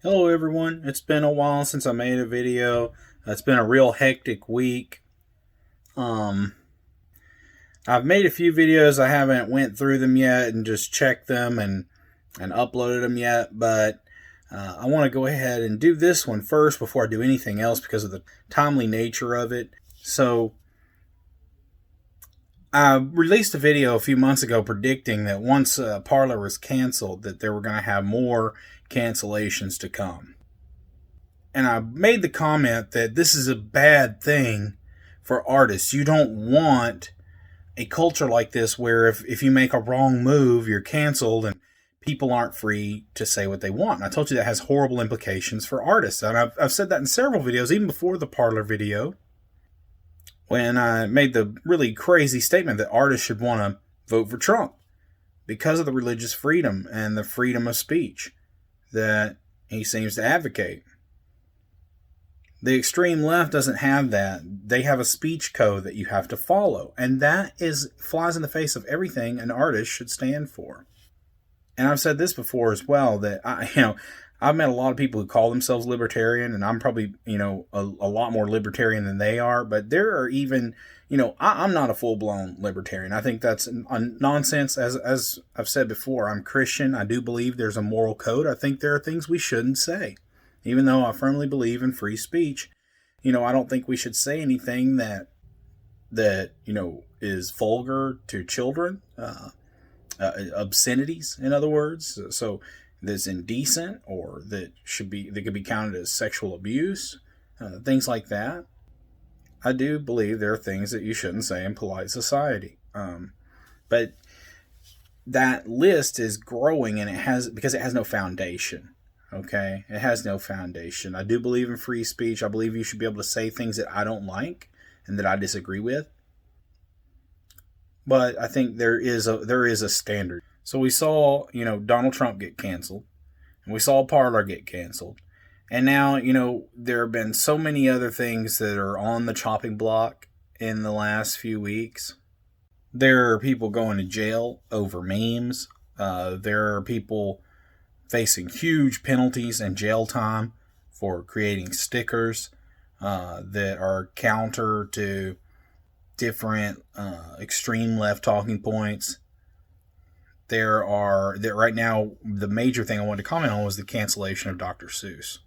Hello everyone, it's been a while since I made a video. It's been a real hectic week. Um, I've made a few videos. I haven't went through them yet and just checked them and uploaded them yet, but I want to go ahead and do this one first before I do anything else because of the timely nature of it. So, I released a video a few months ago predicting that once Parler was canceled, that there were going to have more cancellations to come. And I made the comment that this is a bad thing for artists. You don't want a culture like this where if you make a wrong move, you're canceled and people aren't free to say what they want. And I told you that has horrible implications for artists. And I've said that in several videos, even before the Parler video, when I made the really crazy statement that artists should want to vote for Trump because of the religious freedom and the freedom of speech that he seems to advocate. The extreme left doesn't have that. They have a speech code that you have to follow, and that flies in the face of everything an artist should stand for. And I've said this before as well, that I've met a lot of people who call themselves libertarian, and I'm probably a lot more libertarian than they are. But there are even I'm not a full blown libertarian. I think that's nonsense. As I've said before, I'm Christian. I do believe there's a moral code. I think there are things we shouldn't say. Even though I firmly believe in free speech, I don't think we should say anything that is vulgar to children, obscenities, in other words. So that's indecent or that could be counted as sexual abuse, things like that. I do believe there are things that you shouldn't say in polite society, but that list is growing, and because it has no foundation. Okay, it has no foundation. I do believe in free speech. I believe you should be able to say things that I don't like and that I disagree with. But I think there is a standard. So we saw, Donald Trump get canceled, and we saw Parler get canceled. And now, there have been so many other things that are on the chopping block in the last few weeks. There are people going to jail over memes. There are people facing huge penalties and jail time for creating stickers that are counter to different extreme left talking points. Right now, the major thing I wanted to comment on was the cancellation of Dr. Seuss.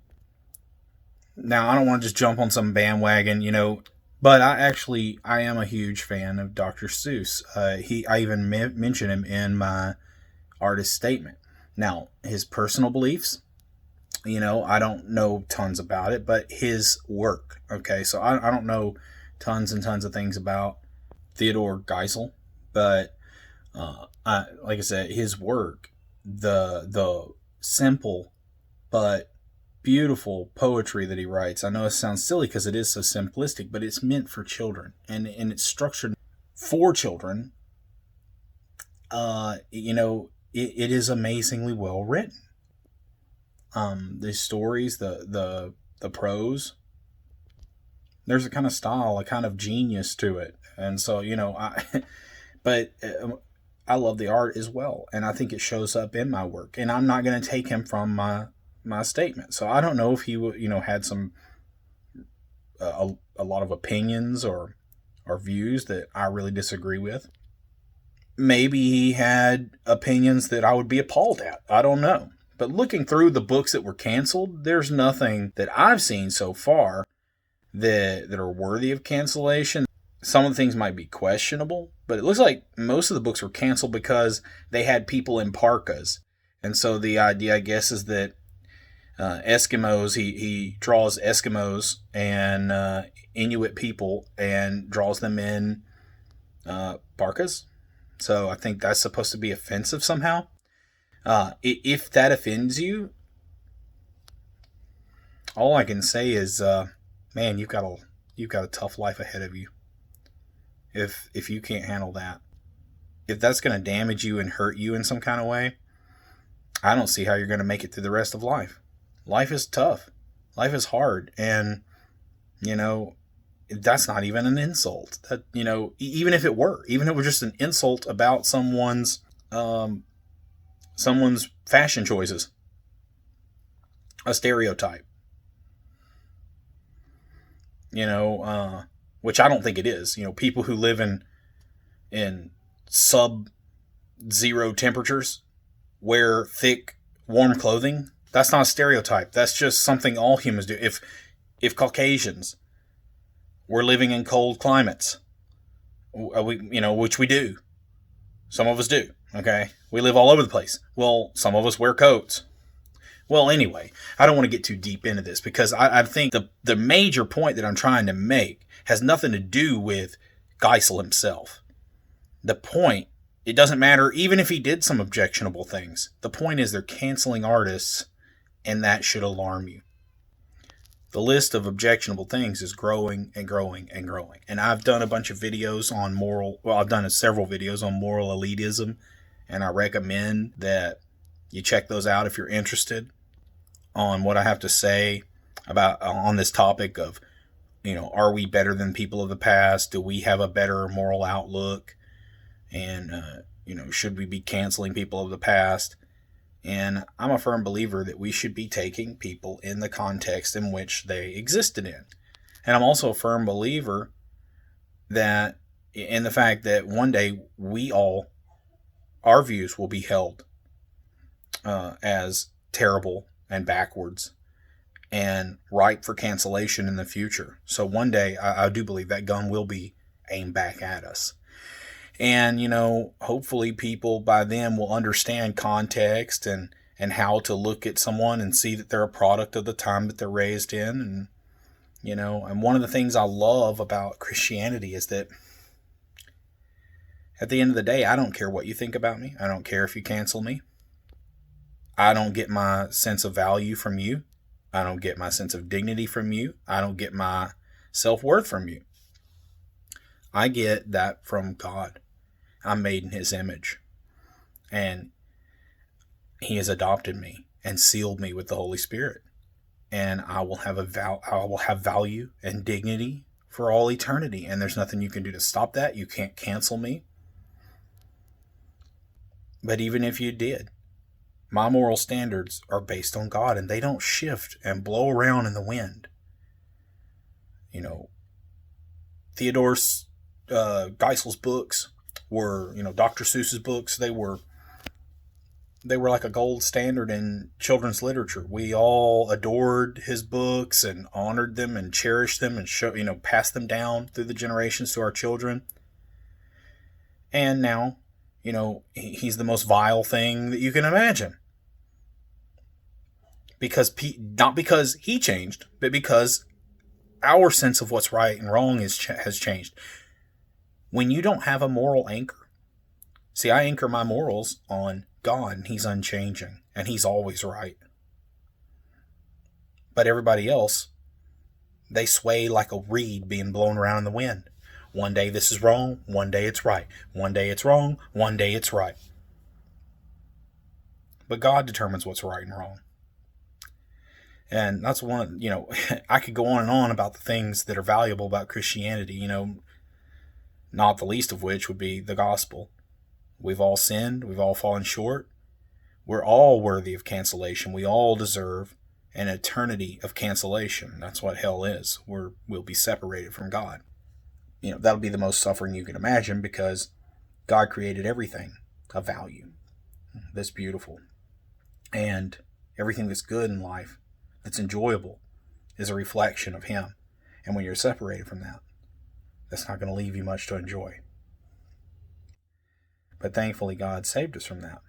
Now, I don't want to just jump on some bandwagon, but I am a huge fan of Dr. Seuss. I even mention him in my artist statement. Now, his personal beliefs, I don't know tons about it, but his work, okay? So I don't know tons and tons of things about Theodor Geisel, but like I said, his work, the simple but beautiful poetry that he writes. I know it sounds silly because it is so simplistic, but it's meant for children, and it's structured for children. It is amazingly well written. The stories, the prose, there's a kind of style, a kind of genius to it, and so but I love the art as well, and I think it shows up in my work. And I'm not going to take him from my statement. So I don't know if he had some a lot of opinions or views that I really disagree with. Maybe he had opinions that I would be appalled at. I don't know. But looking through the books that were canceled, there's nothing that I've seen so far that are worthy of cancellation. Some of the things might be questionable, but it looks like most of the books were canceled because they had people in parkas. And so the idea, I guess, is that Eskimos, he draws Eskimos and Inuit people and draws them in parkas. So I think that's supposed to be offensive somehow. If that offends you, all I can say is, man, you've got a tough life ahead of you. If you can't handle that, if that's going to damage you and hurt you in some kind of way, I don't see how you're going to make it through the rest of life. Life is tough. Life is hard, and that's not even an insult. That even if it were just an insult about someone's fashion choices, a stereotype, which I don't think it is. People who live in sub-zero temperatures wear thick, warm clothing. That's not a stereotype. That's just something all humans do. If Caucasians were living in cold climates, which we do, some of us do. Okay, we live all over the place. Well, some of us wear coats. Well, anyway, I don't want to get too deep into this because I think the major point that I'm trying to make has nothing to do with Geisel himself. The point, it doesn't matter even if he did some objectionable things. The point is they're canceling artists, and that should alarm you. The list of objectionable things is growing and growing and growing. And I've done a bunch of videos on I've done several videos on moral elitism, and I recommend that you check those out if you're interested on what I have to say about on this topic of, are we better than people of the past? Do we have a better moral outlook? And, should we be canceling people of the past? And I'm a firm believer that we should be taking people in the context in which they existed in. And I'm also a firm believer that in the fact that one day our views will be held as terrible and backwards and ripe for cancellation in the future. So one day I do believe that gun will be aimed back at us. And, hopefully people by then will understand context and how to look at someone and see that they're a product of the time that they're raised in. And one of the things I love about Christianity is that at the end of the day, I don't care what you think about me. I don't care if you cancel me. I don't get my sense of value from you. I don't get my sense of dignity from you. I don't get my self-worth from you. I get that from God. I'm made in His image. And He has adopted me and sealed me with the Holy Spirit. And I will have value and dignity for all eternity. And there's nothing you can do to stop that. You can't cancel me. But even if you did, my moral standards are based on God, and they don't shift and blow around in the wind. Theodor Geisel's books were, Dr. Seuss's books, they were like a gold standard in children's literature. We all adored his books and honored them and cherished them and passed them down through the generations to our children. And now, he's the most vile thing that you can imagine. Not because he changed, but because our sense of what's right and wrong has changed. When you don't have a moral anchor, see, I anchor my morals on God, and He's unchanging, and He's always right. But everybody else, they sway like a reed being blown around in the wind. One day this is wrong, one day it's right. One day it's wrong, one day it's right. But God determines what's right and wrong. And that's one, I could go on and on about the things that are valuable about Christianity, not the least of which would be the gospel. We've all sinned. We've all fallen short. We're all worthy of cancellation. We all deserve an eternity of cancellation. That's what hell is. We'll be separated from God. That'll be the most suffering you can imagine because God created everything of value that's beautiful. And everything that's good in life, that's enjoyable, is a reflection of Him. And when you're separated from that, that's not going to leave you much to enjoy. But thankfully, God saved us from that.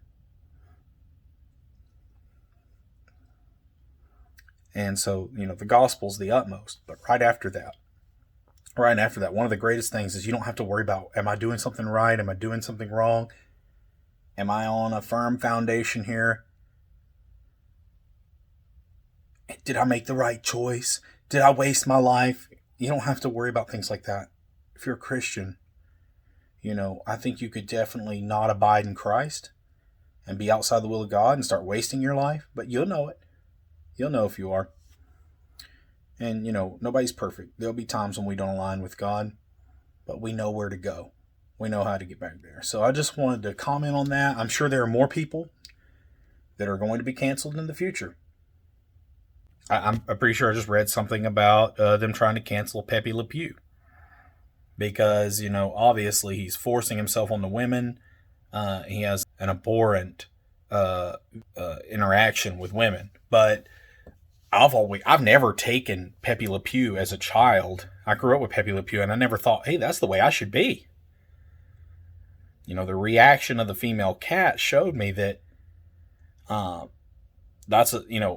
And so, the gospel's the utmost. But right after that, one of the greatest things is you don't have to worry about, am I doing something right? Am I doing something wrong? Am I on a firm foundation here? Did I make the right choice? Did I waste my life? You don't have to worry about things like that. If you're a Christian, I think you could definitely not abide in Christ and be outside the will of God and start wasting your life, but you'll know it. You'll know if you are. And, nobody's perfect. There'll be times when we don't align with God, but we know where to go. We know how to get back there. So I just wanted to comment on that. I'm sure there are more people that are going to be canceled in the future. I'm pretty sure I just read something about them trying to cancel Pepe Le Pew because, obviously he's forcing himself on the women. He has an abhorrent interaction with women. But I've never taken Pepe Le Pew as a child. I grew up with Pepe Le Pew, and I never thought, hey, that's the way I should be. The reaction of the female cat showed me that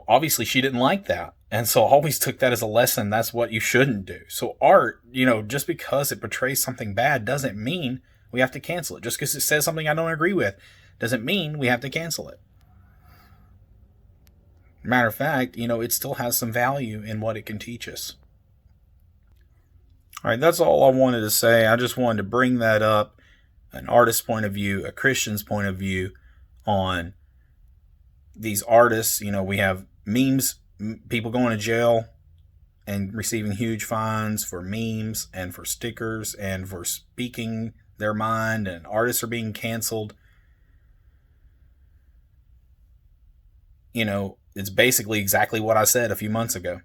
obviously she didn't like that. And so I always took that as a lesson. That's what you shouldn't do. So art, just because it portrays something bad doesn't mean we have to cancel it. Just because it says something I don't agree with doesn't mean we have to cancel it. Matter of fact, it still has some value in what it can teach us. All right, that's all I wanted to say. I just wanted to bring that up, an artist's point of view, a Christian's point of view on these artists. We have memes, people going to jail and receiving huge fines for memes and for stickers and for speaking their mind, and artists are being canceled. It's basically exactly what I said a few months ago.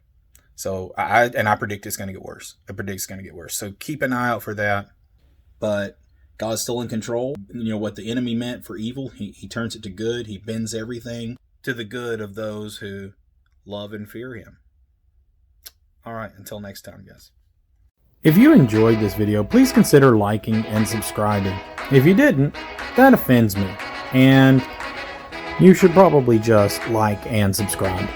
So I predict it's going to get worse. I predict it's going to get worse. So keep an eye out for that. But God's still in control. What the enemy meant for evil, he turns it to good. He bends everything to the good of those who love and fear him. All right, until next time, guys. If you enjoyed this video, please consider liking and subscribing. If you didn't, that offends me. And you should probably just like and subscribe.